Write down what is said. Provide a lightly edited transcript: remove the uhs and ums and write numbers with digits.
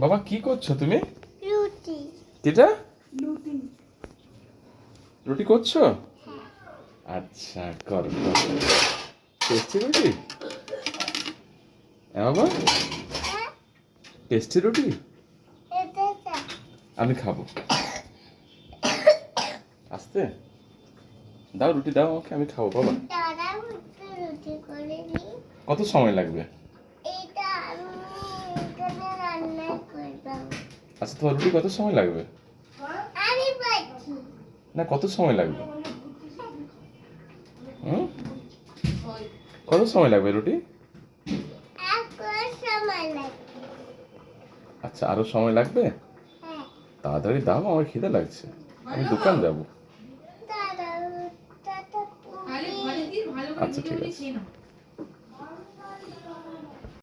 বাবা কি করছো তুমি? রুটি। এটা রুটি। রুটি করছো? আচ্ছা করো করো। টেস্টি রুটি? হ্যাঁ বাবা, টেস্টি রুটি আমি খাবো। আস্তে দাও, রুটি দাও আমাকে, আমি খাবো বাবা। রুটি করে নিই। কত সময় লাগবে? এটা আমি এখানে রান্না করব। আচ্ছা তোমার রুটি কত সময় লাগবে? আমি বলছি না কত সময় লাগবে? কত সময় লাগবে রুটি? এখন সময় লাগবে। আচ্ছা আরো সময় লাগবে? হ্যাঁ। তাড়াতাড়ি দাও, আমার খিদে লাগছে, আমি দোকান যাব। দাঁড়াও, দাঁড়াও। আচ্ছা ঠিক আছে।